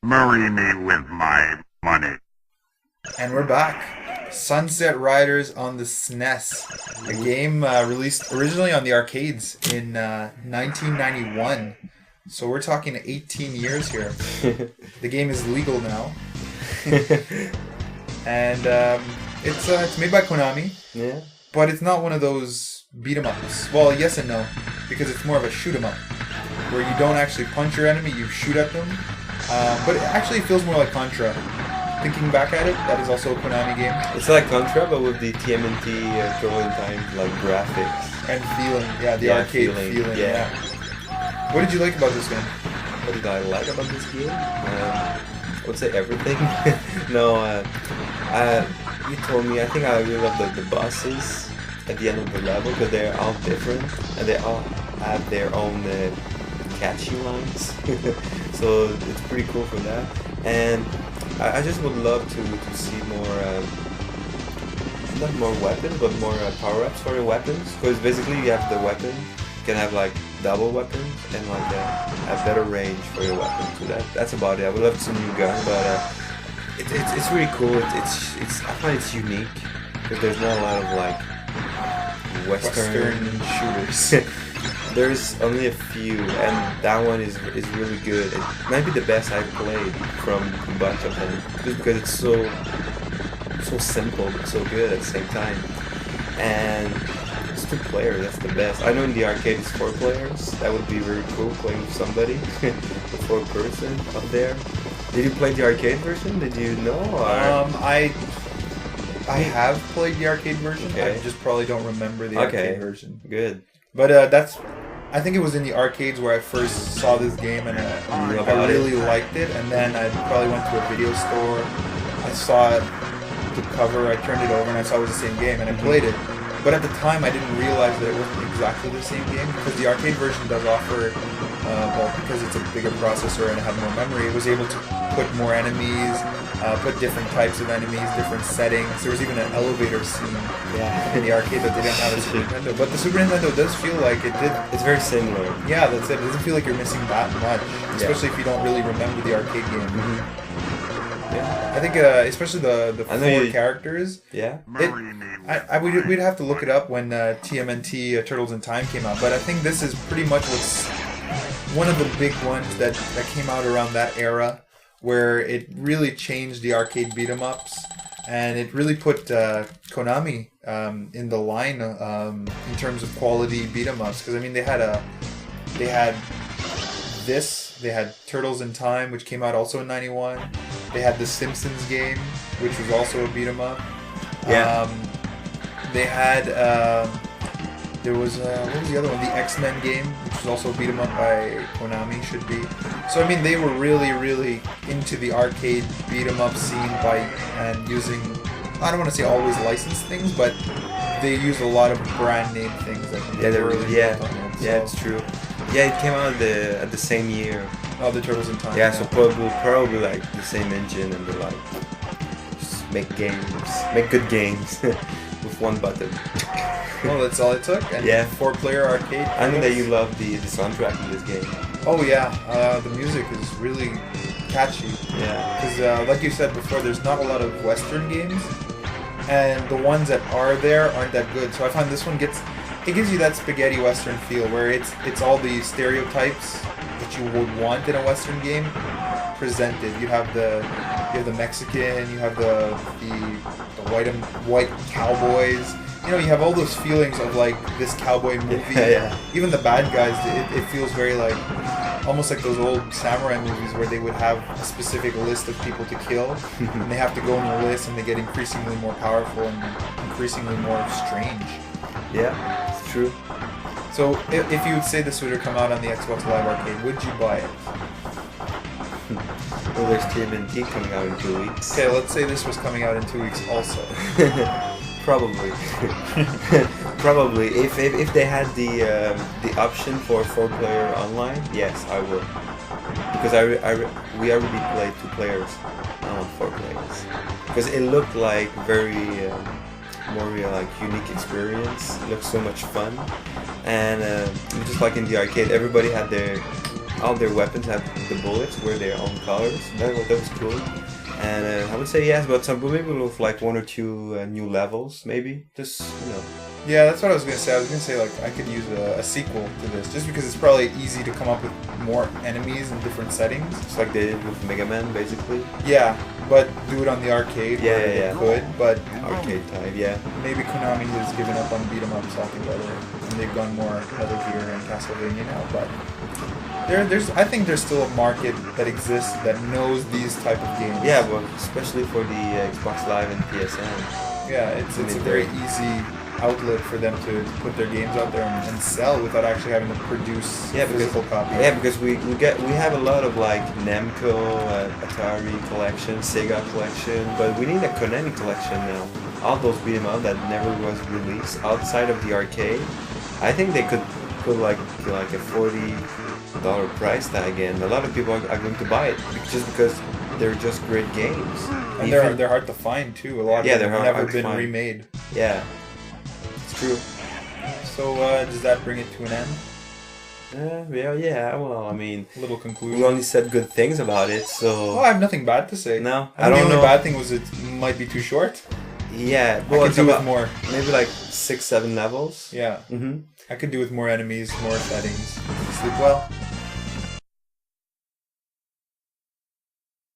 Marry me with my money. And we're back. Sunset Riders on the SNES, a game released originally on the arcades in 1991. So we're talking 18 years here. The game is legal now, and it's made by Konami, Yeah. but it's not one of those beat 'em ups. Well, yes and no, because it's more of a shoot 'em up, where you don't actually punch your enemy, you shoot at them. But it actually feels more like Contra. Thinking back at it, that is also a Konami game. It's like Contra, but with the TMNT Turtle Time like graphics. And feeling, yeah, the arcade feeling, yeah. What did you like about this game? What did I like about this game? I would say everything. No, you told me. I think I really love the bosses at the end of the level because they're all different and they all have their own catchy lines. So it's pretty cool for that. And I just would love to see more, not more weapons, but more power-ups for your weapons. Because basically you have the weapon, you can have like double weapons and like a better range for your weapon. So that's about it. I would love to see a new gun, but it's really cool. I find it's unique because there's not a lot of like Western shooters. There's only a few, and that one is really good. It might be the best I've played from a bunch of them, just because it's so simple but so good at the same time. And it's 2 players, that's the best. I know in the arcade it's 4 players. That would be very cool playing with somebody, the 4 person up there. Did you play the arcade version? Did you know? Or? I have played the arcade version. Okay. I just probably don't remember the arcade version. Good. But I think it was in the arcades where I first saw this game, and I really liked it. And then I probably went to a video store. I saw it, the cover. I turned it over, and I saw it was the same game, and I played it. But at the time, I didn't realize that it wasn't exactly the same game, because the arcade version does offer, because it's a bigger processor and it had more memory, it was able to put more enemies, put different types of enemies, different settings. There was even an elevator scene in the arcade that they didn't have at Super Nintendo. But the Super Nintendo does feel like it did. It's very similar. Yeah, that's it. It doesn't feel like you're missing that much, especially if you don't really remember the arcade game. Yeah. I think, especially the 4 characters. Yeah. We'd have to look it up when TMNT Turtles in Time came out, but I think this is pretty much what's one of the big ones that came out around that era, where it really changed the arcade beat 'em ups, and it really put Konami in the line in terms of quality beat 'em ups. Because I mean, they had Turtles in Time, which came out also in '91. They had the Simpsons game, which was also a beat 'em up. Yeah. They had there was what was the other one? The X-Men game, which was also beat 'em up by Konami, should be. So I mean, they were really into the arcade beat 'em up scene and using, I don't want to say always licensed things, but they used a lot of brand name things. It's true. Yeah, it came out at the same year. Oh, the Turtles in Time. Yeah, so probably like the same engine, and they're like just make good games with one button. Well, that's all it took. And 4-player arcade. I know that you love the soundtrack in this game. Oh yeah, the music is really catchy. Yeah. Because like you said before, there's not a lot of Western games, and the ones that are there aren't that good. So I find this one gives you that spaghetti Western feel, where it's all the stereotypes that you would want in a Western game presented. You have the Mexican, you have the white cowboys. You know, you have all those feelings of like this cowboy movie. Yeah. Even the bad guys, it feels very like almost like those old samurai movies where they would have a specific list of people to kill, and they have to go on the list, and they get increasingly more powerful and increasingly more strange. Yeah, it's true. So if you would say this would have come out on the Xbox Live Arcade, would you buy it? Well, there's TMNT coming out in 2 weeks. Okay, let's say this was coming out in 2 weeks also. Probably. Probably. If they had the option for 4-player online, yes, I would. Because we already played 2 players, I want 4 players. Because it looked like very more like unique experience. It looked so much fun, and just like in the arcade, everybody had their all their weapons have the bullets were their own colors. That was cool. And I would say yes, but some maybe with like 1 or 2 new levels, maybe. Just Yeah, that's what I was gonna say. I was gonna say like I could use a sequel to this, just because it's probably easy to come up with more enemies in different settings. just like they did with Mega Man, basically. Yeah, but do it on the arcade. Yeah, where yeah, they could, but Arcade type, yeah. maybe Konami has given up on beat 'em ups altogether, and they've gone more Metal Gear and Castlevania now. But I think there's still a market that exists that knows these type of games. Yeah, but especially for the Xbox Live and PSN. Yeah, it's a very easy outlet for them to put their games out there and sell without actually having to produce physical copies. Yeah, because we have a lot of like Namco, Atari collection, Sega collection, but we need a Konami collection now. All those beat 'em up that never was released outside of the arcade. I think they could put like a $40 price tag in. A lot of people are going to buy it just because they're just great games. And they're hard to find too. A lot of them have never been remade. Yeah, it's true. So does that bring it to an end? Yeah. Well, I mean, Little conclusion. we only said good things about it, so. Well, I have nothing bad to say. No, I think the only bad thing was it might be too short. Yeah, I well, could it's do with about more. maybe like 6, 7 levels. Yeah. Mm-hmm. I could do with more enemies, more settings. Sleep well.